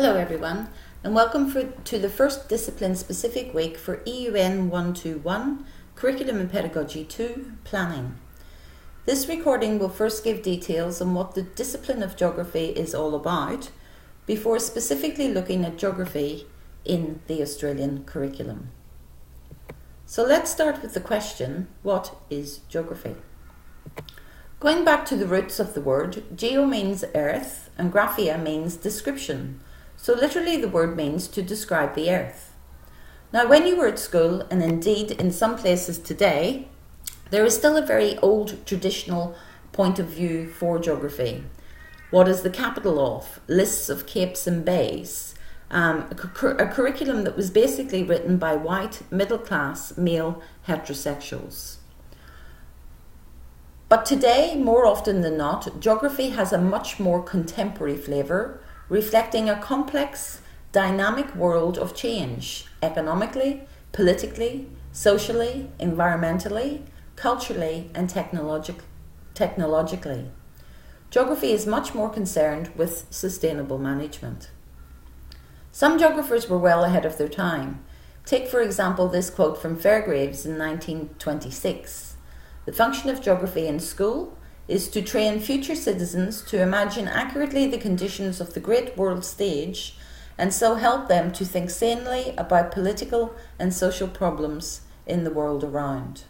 Hello everyone, and welcome to the first discipline-specific week for EUN 121, Curriculum and Pedagogy 2, Planning. This recording will first give details on what the discipline of geography is all about, before specifically looking at geography in the Australian curriculum. So let's start with the question, what is geography? Going back to the roots of the word, geo means earth and graphia means description. So literally the word means to describe the earth. Now when you were at school, and indeed in some places today, there is still a very old traditional point of view for geography. What is the capital of? Lists of capes and bays. A curriculum that was basically written by white, middle-class, male heterosexuals. But today, more often than not, geography has a much more contemporary flavour, reflecting a complex, dynamic world of change, economically, politically, socially, environmentally, culturally and technologically. Geography is much more concerned with sustainable management. Some geographers were well ahead of their time. Take for example this quote from Fairgraves in 1926. The function of geography in school is to train future citizens to imagine accurately the conditions of the great world stage and so help them to think sanely about political and social problems in the world around.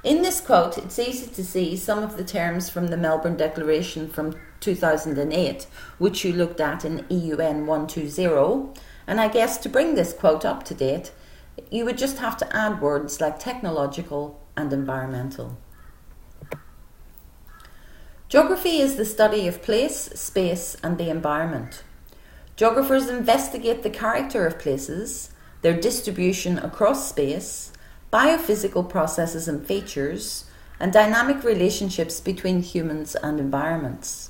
In this quote, it's easy to see some of the terms from the Melbourne Declaration from 2008, which you looked at in EUN 120, and I guess to bring this quote up to date, you would just have to add words like technological and environmental. Geography is the study of place, space and the environment. Geographers investigate the character of places, their distribution across space, biophysical processes and features, and dynamic relationships between humans and environments.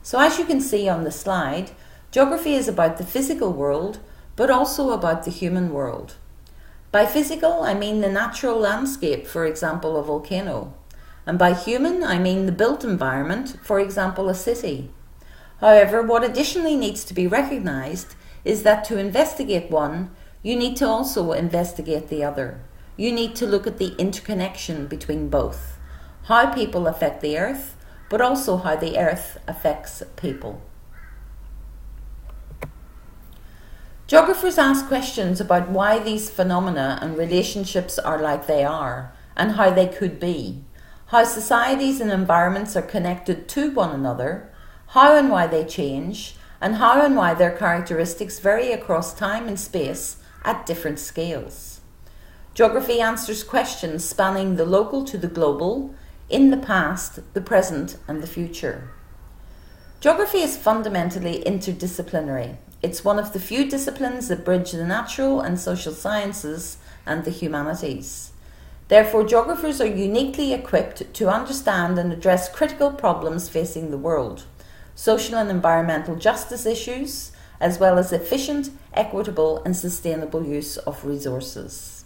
So as you can see on the slide, geography is about the physical world, but also about the human world. By physical, I mean the natural landscape, for example, a volcano. And by human, I mean the built environment, for example, a city. However, what additionally needs to be recognised is that to investigate one, you need to also investigate the other. You need to look at the interconnection between both, how people affect the earth, but also how the earth affects people. Geographers ask questions about why these phenomena and relationships are like they are, and how they could be. How societies and environments are connected to one another, how and why they change, and how and why their characteristics vary across time and space at different scales. Geography answers questions spanning the local to the global, in the past, the present, and the future. Geography is fundamentally interdisciplinary. It's one of the few disciplines that bridge the natural and social sciences and the humanities. Therefore, geographers are uniquely equipped to understand and address critical problems facing the world, social and environmental justice issues, as well as efficient, equitable and sustainable use of resources.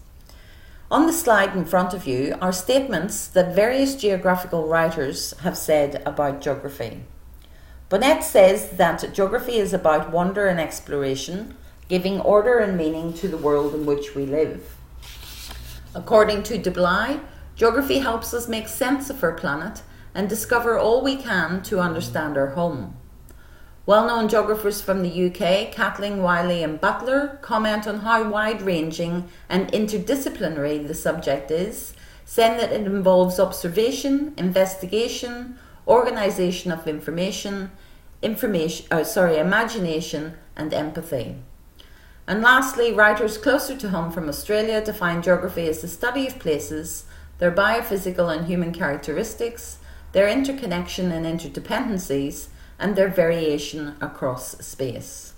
On the slide in front of you are statements that various geographical writers have said about geography. Bonnet says that geography is about wonder and exploration, giving order and meaning to the world in which we live. According to de Bly, geography helps us make sense of our planet and discover all we can to understand our home. Well-known geographers from the UK, Catling, Wiley and Butler, comment on how wide-ranging and interdisciplinary the subject is, saying that it involves observation, investigation, organisation of imagination and empathy. And lastly, writers closer to home from Australia define geography as the study of places, their biophysical and human characteristics, their interconnection and interdependencies, and their variation across space.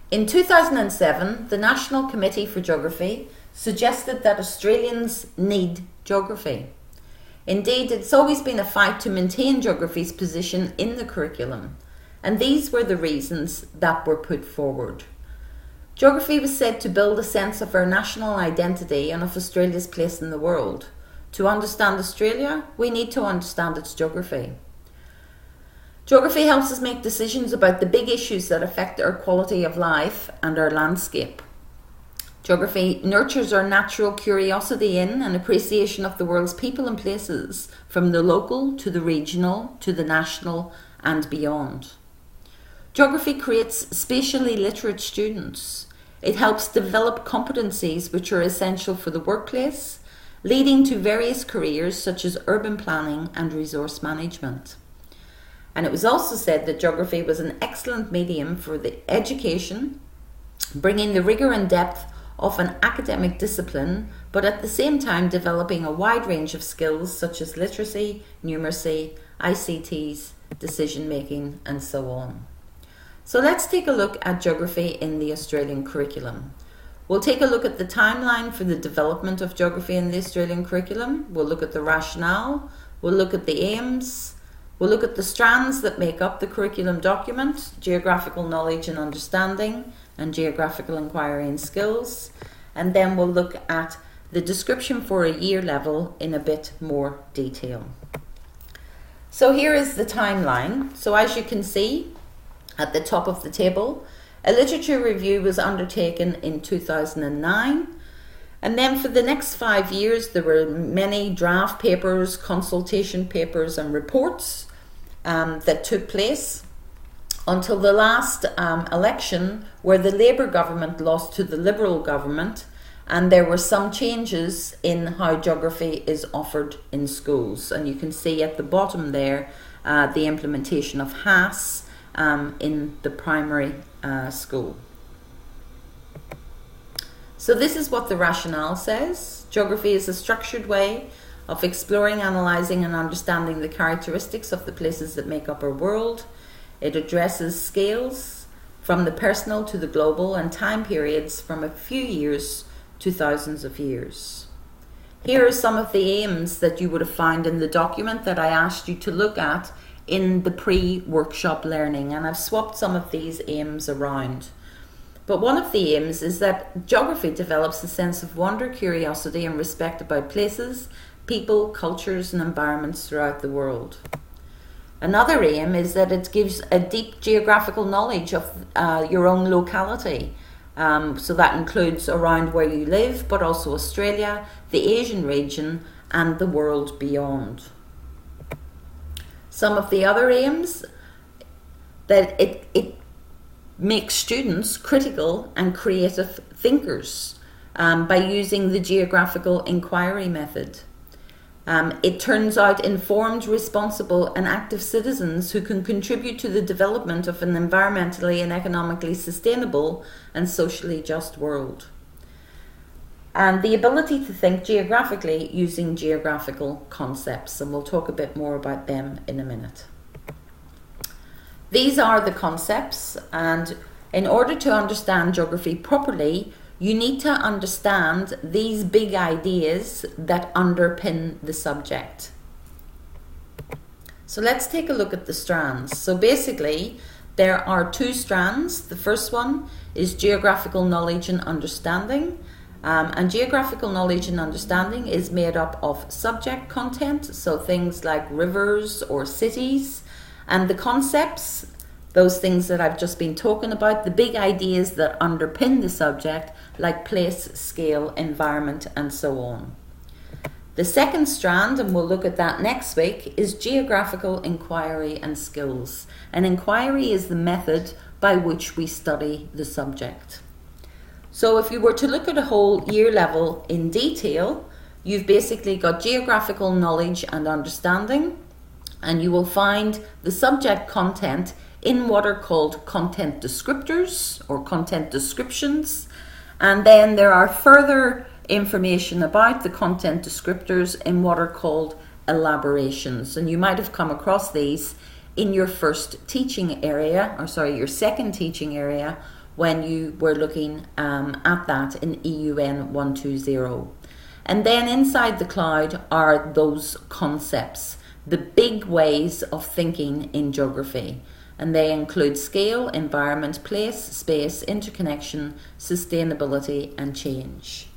In 2007, the National Committee for Geography suggested that Australians need geography. Indeed, it's always been a fight to maintain geography's position in the curriculum, and these were the reasons that were put forward. Geography was said to build a sense of our national identity and of Australia's place in the world. To understand Australia, we need to understand its geography. Geography helps us make decisions about the big issues that affect our quality of life and our landscape. Geography nurtures our natural curiosity in and appreciation of the world's people and places, from the local to the regional to the national and beyond. Geography creates spatially literate students. It helps develop competencies which are essential for the workplace, leading to various careers such as urban planning and resource management. And it was also said that geography was an excellent medium for the education, bringing the rigour and depth of an academic discipline, but at the same time developing a wide range of skills such as literacy, numeracy, ICTs, decision making, and so on. So let's take a look at geography in the Australian curriculum. We'll take a look at the timeline for the development of geography in the Australian curriculum. We'll look at the rationale. We'll look at the aims. We'll look at the strands that make up the curriculum document: geographical knowledge and understanding, and geographical inquiry and skills. And then we'll look at the description for a year level in a bit more detail. So here is the timeline. So as you can see at the top of the table, a literature review was undertaken in 2009. And then for the next 5 years, there were many draft papers, consultation papers and reports that took place until the last election, where the Labour government lost to the Liberal government, and there were some changes in how geography is offered in schools. And you can see at the bottom there the implementation of HASS in the primary school. So this is what the rationale says. Geography is a structured way of exploring, analysing and understanding the characteristics of the places that make up our world. It addresses scales from the personal to the global and time periods from a few years to thousands of years. Here are some of the aims that you would have found in the document that I asked you to look at in the pre-workshop learning, and I've swapped some of these aims around. But one of the aims is that geography develops a sense of wonder, curiosity and respect about places, people, cultures and environments throughout the world. Another aim is that it gives a deep geographical knowledge of your own locality. So that includes around where you live, but also Australia, the Asian region and the world beyond. Some of the other aims, that it makes students critical and creative thinkers by using the geographical inquiry method. It turns out informed, responsible and active citizens who can contribute to the development of an environmentally and economically sustainable and socially just world. And the ability to think geographically using geographical concepts, and we'll talk a bit more about them in a minute. These are the concepts, and in order to understand geography properly, you need to understand these big ideas that underpin the subject. So let's take a look at the strands. So basically, there are two strands. The first one is geographical knowledge and understanding. And geographical knowledge and understanding is made up of subject content, so things like rivers or cities, and the concepts, those things that I've just been talking about, the big ideas that underpin the subject, like place, scale, environment, and so on. The second strand, and we'll look at that next week, is geographical inquiry and skills. And inquiry is the method by which we study the subject. So if you were to look at a whole year level in detail, you've basically got geographical knowledge and understanding, and you will find the subject content in what are called content descriptors or content descriptions. And then there are further information about the content descriptors in what are called elaborations. And you might have come across these in your first teaching area, your second teaching area, when you were looking at that in EUN 120. And then inside the cloud are those concepts, the big ways of thinking in geography. And they include scale, environment, place, space, interconnection, sustainability and change.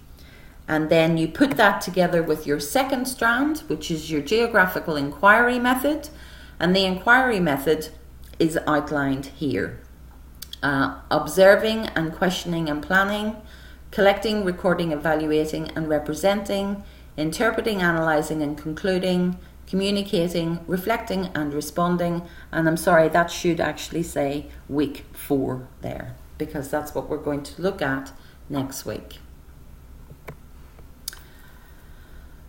And then you put that together with your second strand, which is your geographical inquiry method. And the inquiry method is outlined here. Observing and questioning and planning, collecting, recording, evaluating and representing, interpreting, analysing and concluding, communicating, reflecting and responding. And I'm sorry, that should actually say week 4 there, because that's what we're going to look at next week.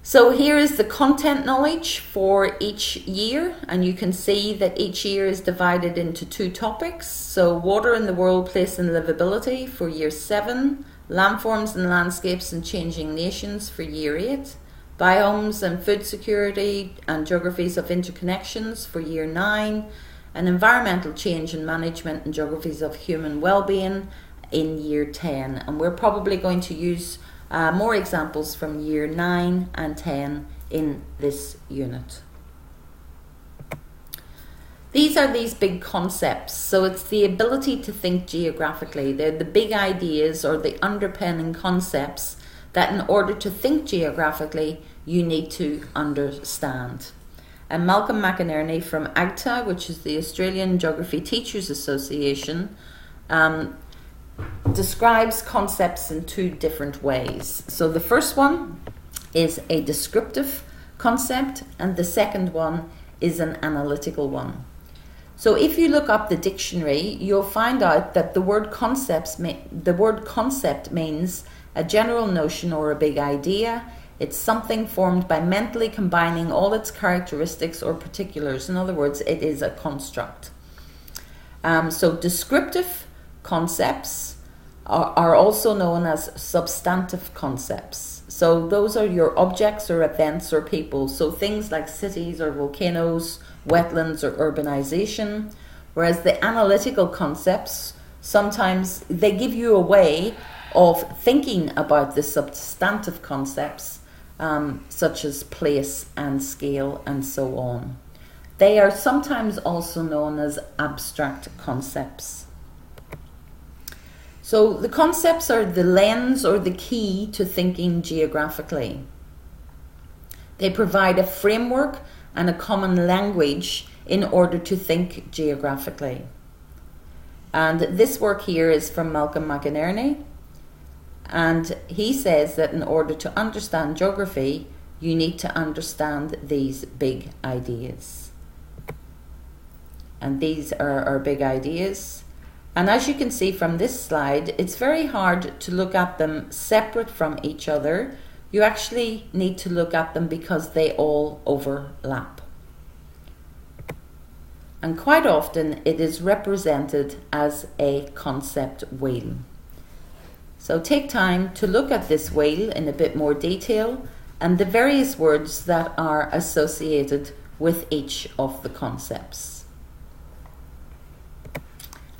So here is the content knowledge for each year, and you can see that each year is divided into 2 topics. So water in the world, place and livability for year 7, landforms and landscapes and changing nations for year 8, biomes and food security and geographies of interconnections for year 9, and environmental change and management and geographies of human well-being in year 10. And we're probably going to use more examples from year 9 and 10 in this unit. These are these big concepts. So it's the ability to think geographically. They're the big ideas or the underpinning concepts that in order to think geographically, you need to understand. And Malcolm McInerney from AGTA, which is the Australian Geography Teachers Association, describes concepts in 2 different ways. So the first one is a descriptive concept and the second one is an analytical one. So if you look up the dictionary, you'll find out that the word concept means a general notion or a big idea. It's something formed by mentally combining all its characteristics or particulars. In other words, it is a construct. So descriptive concepts are also known as substantive concepts. So those are your objects or events or people. So things like cities or volcanoes, wetlands or urbanization. Whereas the analytical concepts, sometimes they give you a way of thinking about the substantive concepts, such as place and scale and so on. They are sometimes also known as abstract concepts. So the concepts are the lens or the key to thinking geographically. They provide a framework and a common language in order to think geographically. And this work here is from Malcolm McInerney. And he says that in order to understand geography, you need to understand these big ideas. And these are our big ideas. And as you can see from this slide, it's very hard to look at them separate from each other. You actually need to look at them because they all overlap. And quite often it is represented as a concept wheel. So take time to look at this wheel in a bit more detail and the various words that are associated with each of the concepts.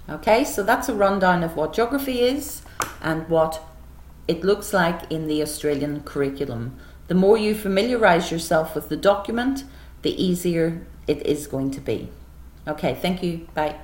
Okay, so that's a rundown of what geography is and what it looks like in the Australian curriculum. The more you familiarise yourself with the document, the easier it is going to be. Okay, thank you. Bye.